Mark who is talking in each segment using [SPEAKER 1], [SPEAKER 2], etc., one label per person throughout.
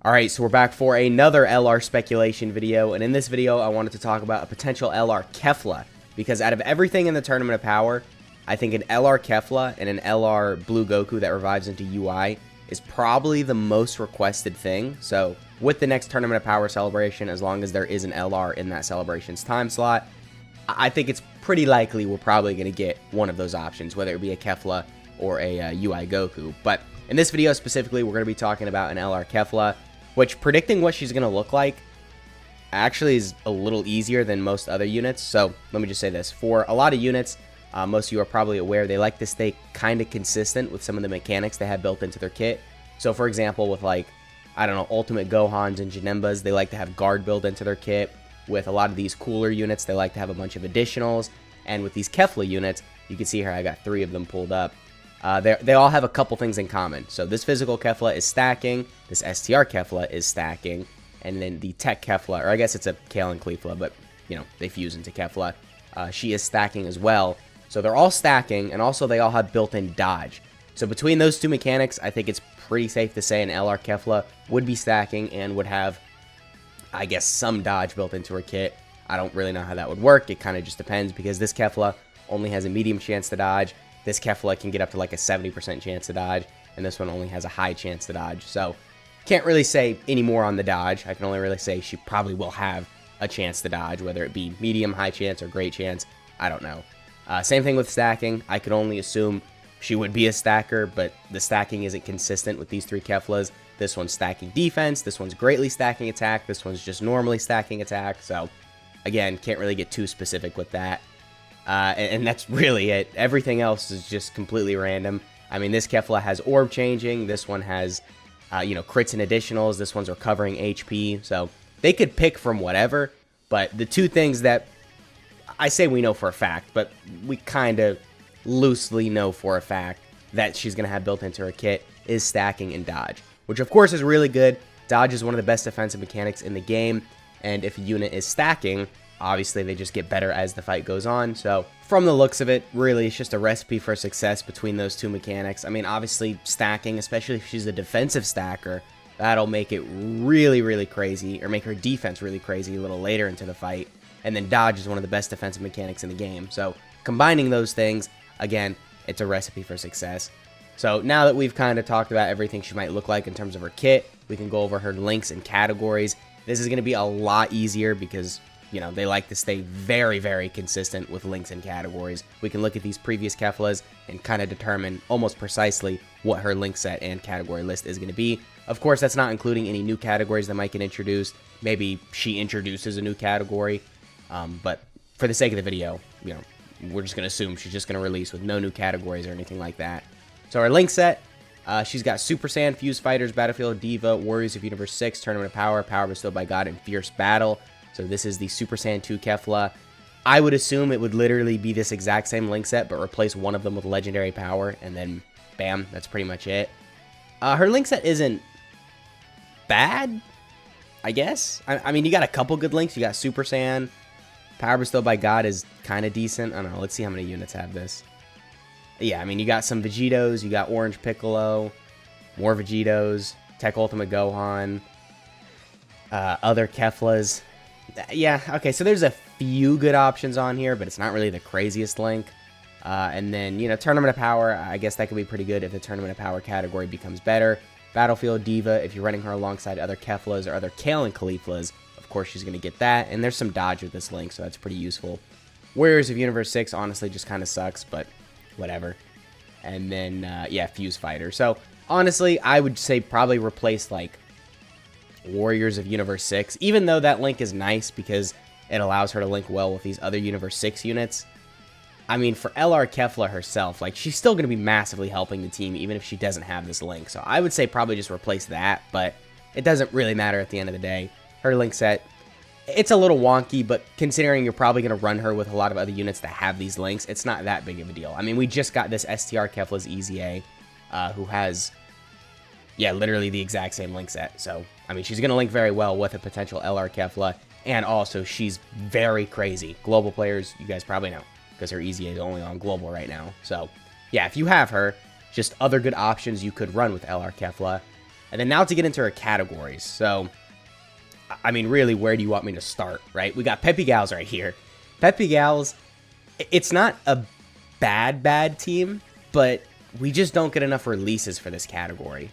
[SPEAKER 1] Alright, so we're back for another LR speculation video, and in this video I wanted to talk about a potential LR Kefla, because out of everything in the Tournament of Power, I think an LR Kefla and an LR Blue Goku that revives into UI is probably the most requested thing. So with the next Tournament of Power celebration, as long as there is an LR in that celebration's time slot, I think it's pretty likely we're probably going to get one of those options, whether it be a Kefla or a UI Goku. But in this video specifically, we're going to be talking about an LR Kefla, which predicting what she's going to look like actually is a little easier than most other units. So let me just say this. For a lot of units, most of you are probably aware, they like to stay kind of consistent with some of the mechanics they have built into their kit. So for example, with like, I don't know, Ultimate Gohans and Janembas, they like to have guard built into their kit. With a lot of these cooler units, they like to have a bunch of additionals. And with these Kefla units, you can see here I got 3 of them pulled up. They all have a couple things in common. So this physical Kefla is stacking, this STR Kefla is stacking, and then the Tech Kefla, or I guess it's a Kale and Kefla, but you know, they fuse into Kefla. She is stacking as well. So they're all stacking, and also they all have built-in dodge. So between those two mechanics, I think it's pretty safe to say an LR Kefla would be stacking and would have, I guess, some dodge built into her kit. I don't really know how that would work. It kind of just depends, because this Kefla only has a medium chance to dodge. This Kefla can get up to like a 70% chance to dodge, and this one only has a high chance to dodge. So can't really say any more on the dodge. I can only really say she probably will have a chance to dodge, whether it be medium, high chance, or great chance. I don't know. Same thing with stacking. I could only assume she would be a stacker, but the stacking isn't consistent with these 3 Keflas. This one's stacking defense, this one's greatly stacking attack, this one's just normally stacking attack. So again, can't really get too specific with that. And that's really it. Everything else is just completely random. I mean, this Kefla has orb changing. This one has, crits and additionals. This one's recovering HP. So they could pick from whatever. But the 2 things that I say we know for a fact, but we kind of loosely know for a fact that she's going to have built into her kit is stacking and dodge, which of course is really good. Dodge is one of the best defensive mechanics in the game. And if a unit is stacking, obviously, they just get better as the fight goes on. So from the looks of it, really, it's just a recipe for success between those 2 mechanics. I mean, obviously, stacking, especially if she's a defensive stacker, that'll make it really, really crazy, or make her defense really crazy a little later into the fight. And then dodge is one of the best defensive mechanics in the game. So combining those things, again, it's a recipe for success. So now that we've kind of talked about everything she might look like in terms of her kit, we can go over her links and categories. This is going to be a lot easier because, you know, they like to stay very, very consistent with links and categories. We can look at these previous Keflas and kind of determine almost precisely what her link set and category list is going to be. Of course, that's not including any new categories that might get introduced. Maybe she introduces a new category. But for the sake of the video, you know, we're just going to assume she's just going to release with no new categories or anything like that. So her link set, she's got Super Saiyan, Fuse Fighters, Battlefield, Diva, Warriors of Universe 6, Tournament of Power, Power Bestowed by God, and Fierce Battle. So this is the Super Saiyan 2 Kefla. I would assume it would literally be this exact same link set, but replace one of them with Legendary Power, and then bam, that's pretty much it. Her link set isn't bad, I guess. I mean, you got a couple good links. You got Super Saiyan. Power Bestowed by God is kind of decent. I don't know. Let's see how many units have this. Yeah, I mean, you got some Vegetos. You got Orange Piccolo. More Vegetos. Tech Ultimate Gohan. Other Keflas. Yeah, okay, so there's a few good options on here, but it's not really the craziest link. And then, you know, Tournament of Power, I guess that could be pretty good if the Tournament of Power category becomes better. Battlefield Diva, if you're running her alongside other Keflas or other Kale and Keflas, of course she's going to get that. And there's some dodge with this link, so that's pretty useful. Warriors of Universe 6, honestly, just kind of sucks, but whatever. And then, yeah, Fuse Fighter. So, honestly, I would say probably replace, like, Warriors of Universe 6, even though that link is nice because it allows her to link well with these other Universe 6 units. I mean, for LR Kefla herself, like, she's still going to be massively helping the team even if she doesn't have this link. So I would say probably just replace that, but it doesn't really matter at the end of the day. Her link set, it's a little wonky, but considering you're probably going to run her with a lot of other units that have these links, it's not that big of a deal. I mean, we just got this STR Kefla's EZA, who has, yeah, literally the exact same link set. So, I mean, she's going to link very well with a potential LR Kefla, and also she's very crazy. Global players, you guys probably know, because her EZA is only on global right now. So, yeah, if you have her, just other good options you could run with LR Kefla. And then now to get into her categories. So, I mean, really, where do you want me to start, right? We got Peppy Gals right here. Peppy Gals, it's not a bad team, but we just don't get enough releases for this category.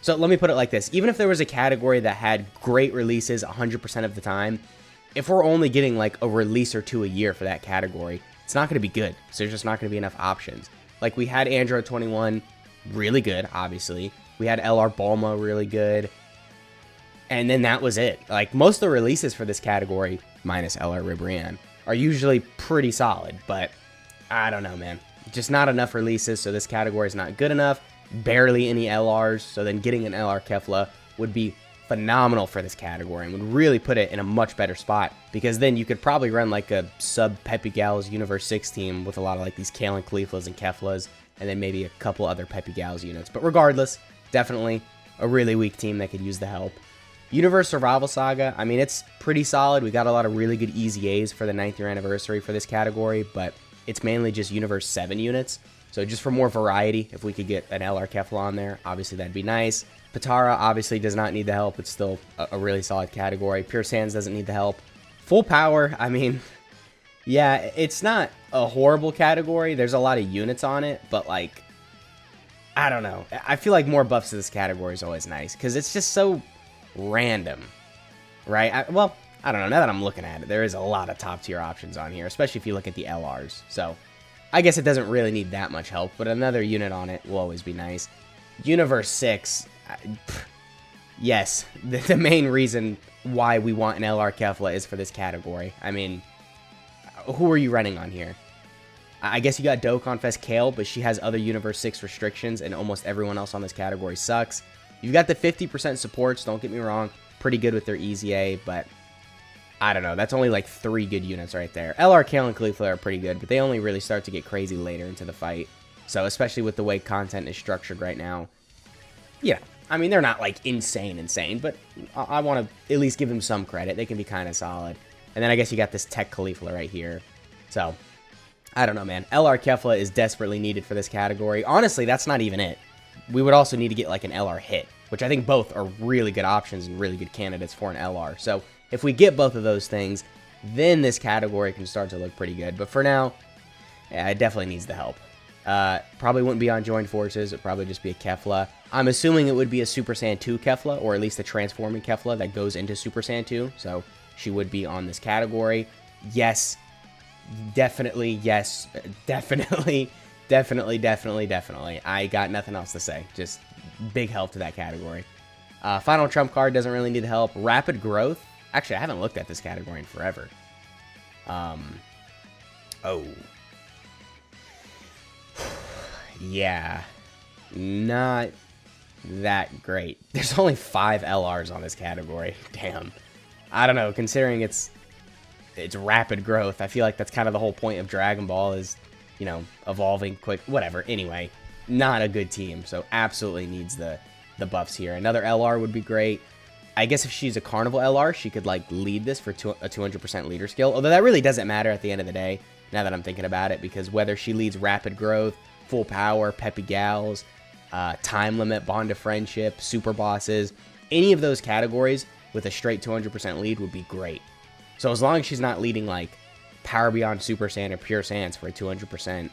[SPEAKER 1] So let me put it like this. Even if there was a category that had great releases 100% of the time, if we're only getting like a release or two a year for that category, it's not going to be good. So there's just not going to be enough options. Like we had Android 21, really good, obviously. We had LR Bulma, really good. And then that was it. Like most of the releases for this category, minus LR Ribrianne, are usually pretty solid. But I don't know, man. Just not enough releases, so this category is not good enough. Barely any LRs, so then getting an LR Kefla would be phenomenal for this category and would really put it in a much better spot, because then you could probably run like a sub Peppy Gals Universe 6 team with a lot of like these Kalen Keflas and Keflas, and then maybe a couple other Peppy Gals units. But regardless, definitely a really weak team that could use the help. Universe Survival Saga, I mean, it's pretty solid. We got a lot of really good easy A's for the 9th year anniversary for this category, but it's mainly just Universe 7 units. So just for more variety, if we could get an LR Kefla on there, obviously that'd be nice. Patara obviously does not need the help. It's still a really solid category. Pure Sands doesn't need the help. Full Power, I mean, yeah, it's not a horrible category. There's a lot of units on it, but like, I don't know. I feel like more buffs to this category is always nice because it's just so random, right? Well, I don't know. Now that I'm looking at it, there is a lot of top tier options on here, especially if you look at the LRs. So I guess it doesn't really need that much help, but another unit on it will always be nice. Universe 6, yes, the main reason why we want an LR Kefla is for this category. I mean, who are you running on here? I guess you got Dokkan Fest Kale, but she has other Universe 6 restrictions, and almost everyone else on this category sucks. You've got the 50% supports, don't get me wrong, pretty good with their Easy A, but I don't know, that's only like 3 good units right there. LR Kale and Kefla are pretty good, but they only really start to get crazy later into the fight. So especially with the way content is structured right now, yeah, I mean, they're not like insane, but I want to at least give them some credit. They can be kind of solid. And then I guess you got this Tech Kefla right here. So I don't know, man. LR Kefla is desperately needed for this category. Honestly, that's not even it. We would also need to get like an LR Hit, which I think both are really good options and really good candidates for an LR. So if we get both of those things, then this category can start to look pretty good. But for now, yeah, it definitely needs the help. Probably wouldn't be on Joined Forces. It'd probably just be a Kefla. I'm assuming it would be a Super Saiyan 2 Kefla, or at least a transforming Kefla that goes into Super Saiyan 2. So she would be on this category. Yes, definitely, yes, definitely. I got nothing else to say. Just big help to that category. Final Trump card doesn't really need the help. Rapid Growth. Actually, I haven't looked at this category in forever. Oh. Yeah. Not that great. There's only 5 LRs on this category. Damn. I don't know, considering it's rapid growth, I feel like that's kind of the whole point of Dragon Ball is, you know, evolving quick, whatever. Anyway, not a good team, so absolutely needs the buffs here. Another LR would be great. I guess if she's a Carnival LR, she could, like, lead this for a 200% leader skill. Although that really doesn't matter at the end of the day, now that I'm thinking about it, because whether she leads Rapid Growth, Full Power, Peppy Gals, Time Limit, Bond of Friendship, Super Bosses, any of those categories with a straight 200% lead would be great. So as long as she's not leading, like, Power Beyond Super Saiyan or Pure Saiyans for a 200%,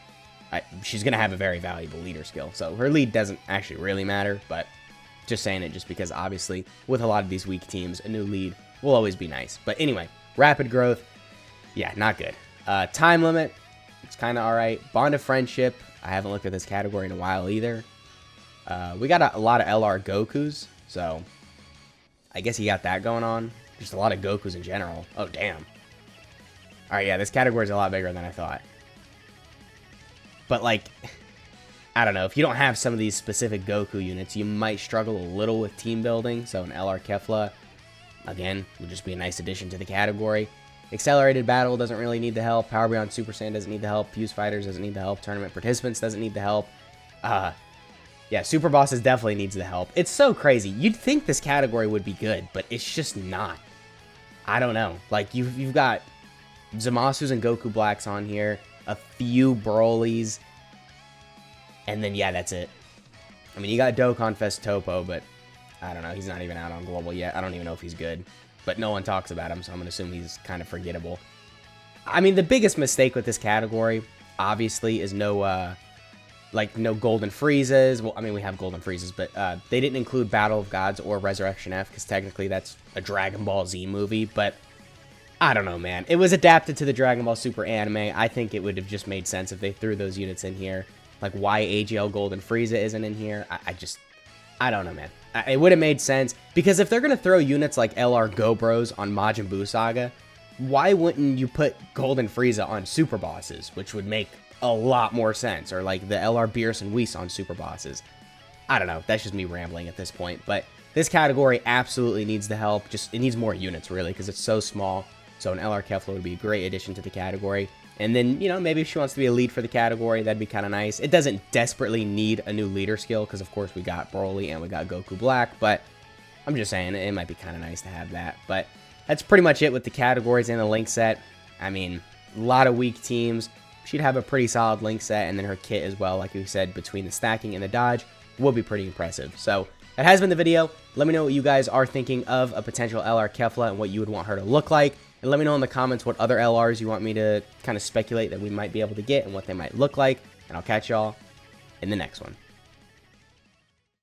[SPEAKER 1] she's going to have a very valuable leader skill. So her lead doesn't actually really matter, but just saying it just because, obviously, with a lot of these weak teams, a new lead will always be nice. But anyway, Rapid Growth, yeah, not good. Time Limit, it's kind of alright. Bond of Friendship, I haven't looked at this category in a while either. We got a lot of LR Gokus, so I guess you got that going on. Just a lot of Gokus in general. Oh, damn. Alright, yeah, this category is a lot bigger than I thought. But, like, I don't know. If you don't have some of these specific Goku units, you might struggle a little with team building. So an LR Kefla, again, would just be a nice addition to the category. Accelerated Battle doesn't really need the help. Power Beyond Super Saiyan doesn't need the help. Fuse Fighters doesn't need the help. Tournament Participants doesn't need the help. Yeah, Super Bosses definitely needs the help. It's so crazy. You'd think this category would be good, but it's just not. I don't know. Like, you've got Zamasus and Goku Blacks on here, a few Brolys, and then, yeah, that's it. I mean, you got Dokkan Fest Topo, but I don't know. He's not even out on global yet. I don't even know if he's good. But no one talks about him, so I'm going to assume he's kind of forgettable. I mean, the biggest mistake with this category, obviously, is no golden freezes. Well, I mean, we have golden freezes, but they didn't include Battle of Gods or Resurrection F, because technically that's a Dragon Ball Z movie, but I don't know, man. It was adapted to the Dragon Ball Super anime. I think it would have just made sense if they threw those units in here. Like, why AGL Golden Frieza isn't in here, I don't know, man. It would have made sense, because if they're going to throw units like LR Gobros on Majin Buu Saga, why wouldn't you put Golden Frieza on Super Bosses, which would make a lot more sense, or like the LR Beerus and Whis on Super Bosses? I don't know, that's just me rambling at this point, but this category absolutely needs the help. It needs more units, really, because it's so small. So an LR Kefla would be a great addition to the category. And then, maybe if she wants to be a lead for the category, that'd be kind of nice. It doesn't desperately need a new leader skill, because of course we got Broly and we got Goku Black, but I'm just saying it might be kind of nice to have that. But that's pretty much it with the categories and the link set. I mean, a lot of weak teams. She'd have a pretty solid link set, and then her kit as well, like we said, between the stacking and the dodge, will be pretty impressive. So that has been the video. Let me know what you guys are thinking of a potential LR Kefla and what you would want her to look like. And let me know in the comments what other LRs you want me to kind of speculate that we might be able to get and what they might look like. And I'll catch y'all in the next one.